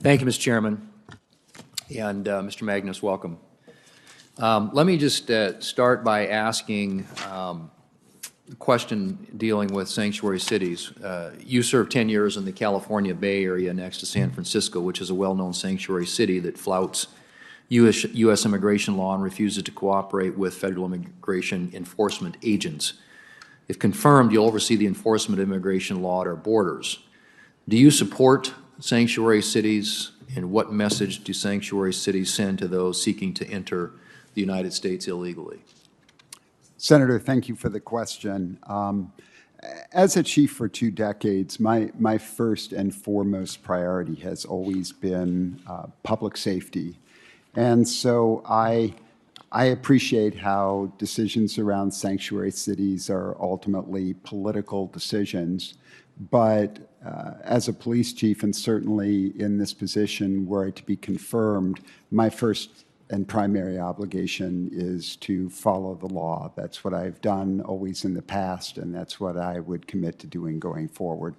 Thank you, Mr. Chairman. And Mr. Magnus, welcome. Let me just start by asking a question dealing with sanctuary cities. You served 10 years in the California Bay Area next to San Francisco, which is a well-known sanctuary city that flouts U.S. immigration law and refuses to cooperate with federal immigration enforcement agents. If confirmed, you'll oversee the enforcement of immigration law at our borders. Do you support sanctuary cities, and what message do sanctuary cities send to those seeking to enter the United States illegally? Senator, thank you for the question. As a chief for 2 decades, my first and foremost priority has always been public safety. And so I appreciate how decisions around sanctuary cities are ultimately political decisions. But as a police chief, and certainly in this position were it to be confirmed, my first and primary obligation is to follow the law. That's what I've done always in the past, and that's what I would commit to doing going forward.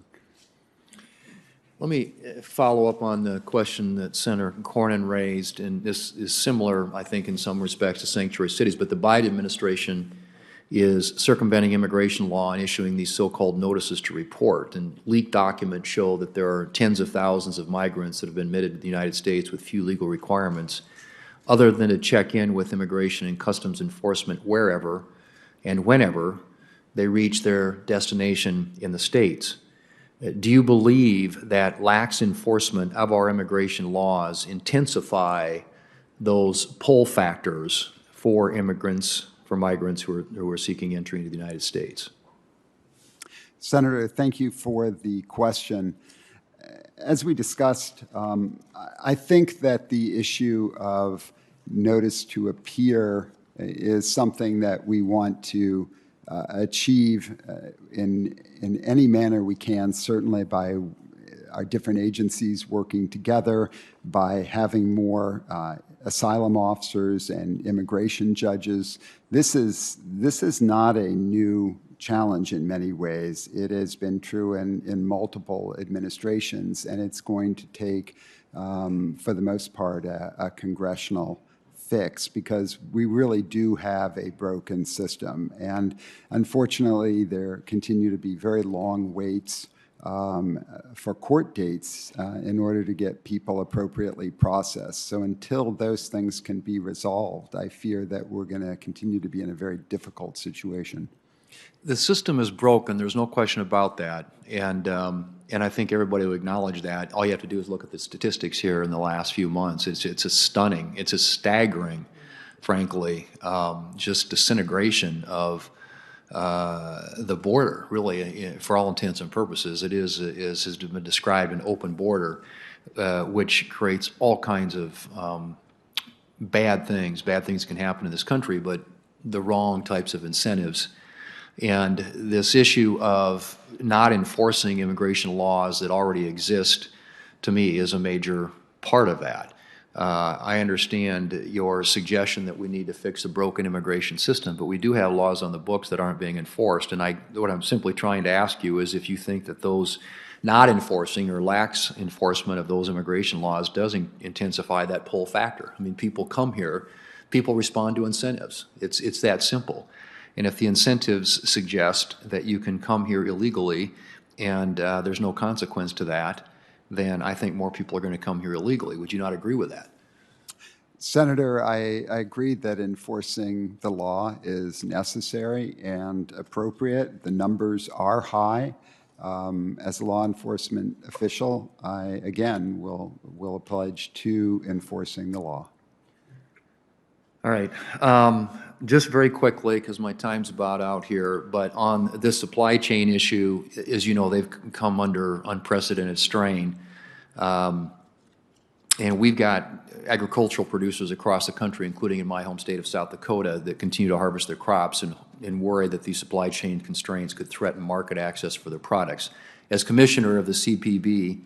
Let me follow up on the question that Senator Cornyn raised, and this is similar, I think, in some respects to sanctuary cities, but the Biden administration is circumventing immigration law and issuing these so-called notices to report. And leaked documents show that there are tens of thousands of migrants that have been admitted to the United States with few legal requirements other than to check in with immigration and customs enforcement wherever and whenever they reach their destination in the States. Do you believe that lax enforcement of our immigration laws intensify those pull factors for immigrants, for migrants who are seeking entry into the United States? Senator, thank you for the question. As we discussed, I think that the issue of notice to appear is something that we want to achieve in any manner we can, certainly by our different agencies working together, by having more asylum officers and immigration judges. This is not a new challenge in many ways. It has been true in multiple administrations, and it's going to take, for the most part, a congressional fix, because we really do have a broken system. And unfortunately, there continue to be very long waits for court dates in order to get people appropriately processed. So until those things can be resolved, I fear that we're going to continue to be in a very difficult situation. The system is broken. There's no question about that. And I think everybody will acknowledge that. All you have to do is look at the statistics here in the last few months. It's a stunning, it's a staggering, frankly, just disintegration of the border, really, for all intents and purposes. It has been described an open border, which creates all kinds of bad things. Bad things can happen in this country, but the wrong types of incentives. And this issue of not enforcing immigration laws that already exist, to me, is a major part of that. I understand your suggestion that we need to fix a broken immigration system, but we do have laws on the books that aren't being enforced. And what I'm simply trying to ask you is if you think that those not enforcing or lax enforcement of those immigration laws does intensify that pull factor. I mean, people come here, people respond to incentives. It's that simple. And if the incentives suggest that you can come here illegally and there's no consequence to that, then I think more people are going to come here illegally. Would you not agree with that? Senator, I agree that enforcing the law is necessary and appropriate. The numbers are high. As a law enforcement official, I, again, will pledge to enforcing the law. All right. Just very quickly, because my time's about out here, but on this supply chain issue, as you know, they've come under unprecedented strain. And we've got agricultural producers across the country, including in my home state of South Dakota, that continue to harvest their crops and worry that these supply chain constraints could threaten market access for their products. As commissioner of the CPB,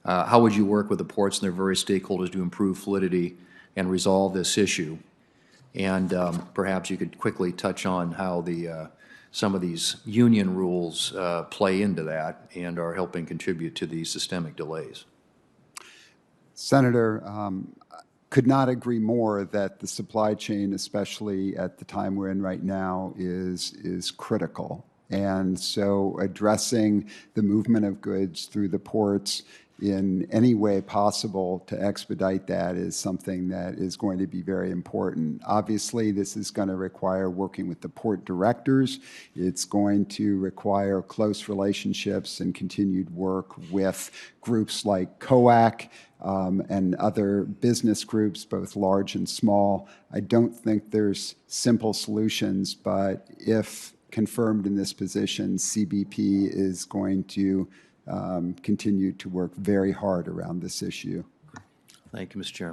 how would you work with the ports and their various stakeholders to improve fluidity and resolve this issue? And perhaps you could quickly touch on how some of these union rules play into that and are helping contribute to these systemic delays. Senator, could not agree more that the supply chain, especially at the time we're in right now, is critical. And so addressing the movement of goods through the ports in any way possible to expedite that is something that is going to be very important. Obviously, this is going to require working with the port directors. It's going to require close relationships and continued work with groups like COAC and other business groups, both large and small. I don't think there's simple solutions, but if confirmed in this position, CBP is going to continue to work very hard around this issue. Thank you, Mr. Chairman.